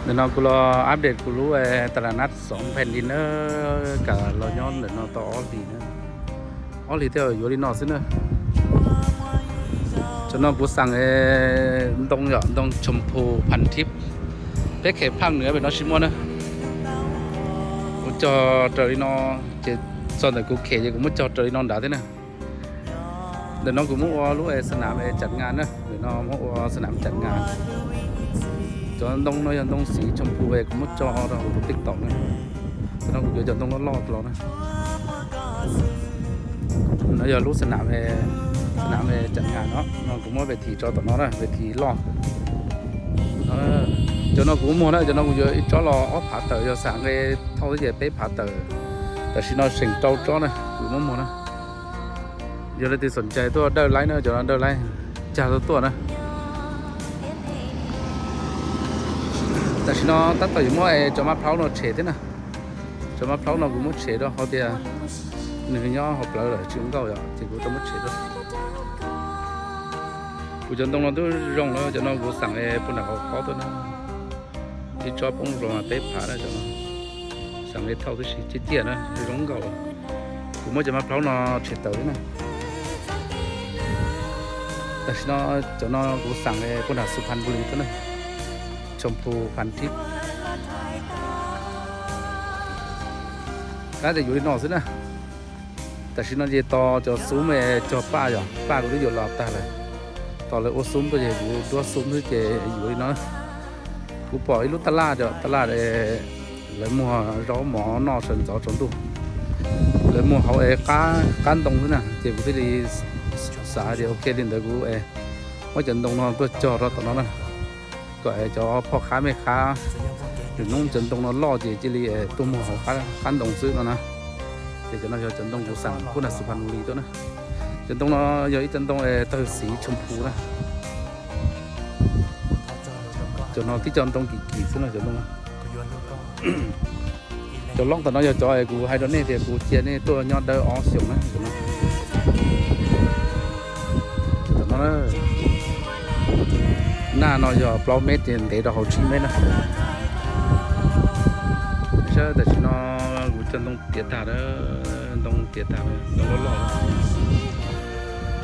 เดี๋ยวน้องกูรออัปเดตกูรู้ตลาดนัดสองแผ่นดินเนอร์กับเราย้อนเดี๋ยวน้องต่อออลลีเนอะออลลีเที่ยวอยู่ที่นอกซิเนอะจนน้องกูสั่งตรงหยอดตรงชมพูพันทิพย์เพชรเขตภาคเหนือเป็นน้องชิมอนนะกูจอเจอที่น้องจะส่วนแต่กูเขตกูไม่จอเจอที่น้องด่าที่นะเดี๋ยวน้องกูมั่วรู้สนามจัดงานนะเดี๋ยวน้องมั่วสนามจัดงานจนตรงน้อยตรงสีชมพูกูมั่วจอเราติ๊กต็อกนะน้องกูจะตรงรอดเรานะน้องอยากรู้สนามจัดงานเนาะน้องกูมั่วเวทีจอต่อน้องนะเวทีรอดcho nó cũng mua đó cho nó cũng giờ cho lo ở phá tờ cho sáng cái thâu cái bé phá tờแต่สิnó sinh trâu cho này cũng mua đó giờ đây thì sẵnใจตัวเดินไล่เนอะcho nóเดินไล่จ่ายตัวนะแต่สิnó tắt tờ mua cho má pháo nó chế thế nào cho má pháo nó cũng muốn chế đó họ thì nửa nhỏ học lại rồi chứ không đâu rồi thì cũngต้องmuốn chế đóกูจนตรงนั้นตัวร้องแล้วจะน้องกูสั่งปุ่นหนักเขาตัวนั้นที่ชอบปุ่นร้องเป๊ะผ่านะจะน้องสั่งเท่าที่ชี้เตี้ยนะร้องเก่ากูไม่จะมาพร้าวนอเฉดเต๋อนะแต่ที่น้องจะน้องกูสั่งปุ่นหนักสุพรรณบุรีตัวนั้นชมพูพันทิพย์ก็จะอยู่ในนอกซินะแต่ที่น้องจะต่อจะซูมจะป้าอย่างป้ากูได้อยู่รอบตาเลยต่อเลยโอซุ้มตัวใหญ่กูตัวซุ้มที่เจอยู่ที่นั่นกูปล่อยลูกตลาดจ้ะตลาดเลยมัวร้อหมอนอสันจอจนตู้เลยมัวเขาการตรงนู้นน่ะเจ็บกูที่ดีสาเดียวโอเคดินเดี๋ยวกูว่าจนตรงนั้นตัวจอรถตอนนั้นน่ะก็จอพ่อค้าแม่ค้าอยู่นู้นจนตรงนั้นล่อเจจิลีตัวมัวเขาการตรงซื้อแล้วนะเดี๋ยวจะน่าจะจนตรงกูสั่งกูน่ะสุพรรณบุรีตัวนะจนตรงนั้นอยู่ที่จนตรงตัวสีชมพูนะจนที่จนตรงกี่ซึ่งเราจนตรงจนล่องตอนนั้นจอยกูให้ตอนนี้เดี๋ยวกูเชียร์นี่ตัวยอดเดอร์ออสอยู่นะจนนั้นหน้าน้อยจะเปล่าเม็ดเดี๋ยวเราเอาชิ้นเม็ดนะใช่แต่ชิ้นน้อยกูจนตรงเตียตาเด้อตรงเตียตาตรงรถ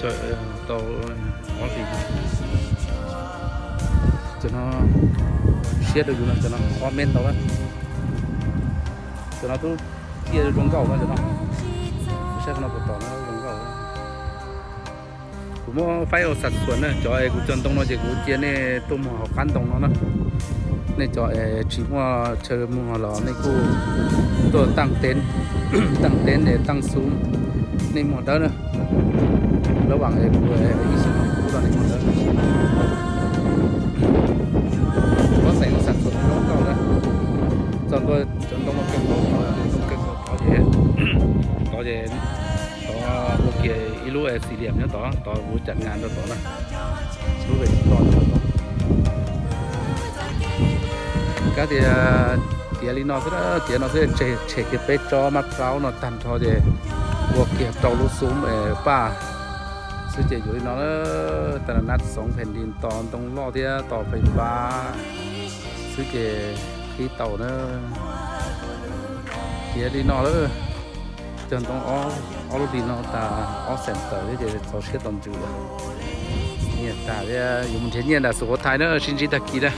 cho tàu có gì cho nó xe được rồi cho nó comment tàu đó cho nó tôi kia được trong cầu đó cho nó xe nó có tàu nó trong cầu cũng có phải ở sạch xuân này cho ai cũng chân tông nó chỉ cũng chia này tôm họ cán tông nó này cho chỉ mua chơi mua lò này cô tôi tăng tên để tăng xuống này một đó nữaระหว่างกูอีสิกูตอนนี้หมดแล้วก็ใส่สัดส่วนน้องเก่านะจนต้องมาเก็บของต้องเก็บของต่อเย็นต่อโอเคอีรู้สี่เหลี่ยมเนี่ยต่อรู้จัดงานต่อนะรู้ไปต่อก็เดี๋ยวลีนอสก็เดี๋ยวน้องเช็คไปจอมะพร้าวน้องตันทอเจบวกเกี่ยวกับรู้ซุ้มป้าซื้อเจอยู่ที่น้องตลาดนัดสองแผ่นดินตอนตรงล่อที่ต่อไฟฟ้าซื้อเจที่เต่าเนอะเกียร์ดีนอจนตรงอรดีนอตาอเซ็นเตอร์ที่เจเขาเชื่อตอนจูเนี่ยตาเนี่ยอยู่มันเช่นเนี่ยแต่สุโขทัยเนอะชินจิตะกีนะ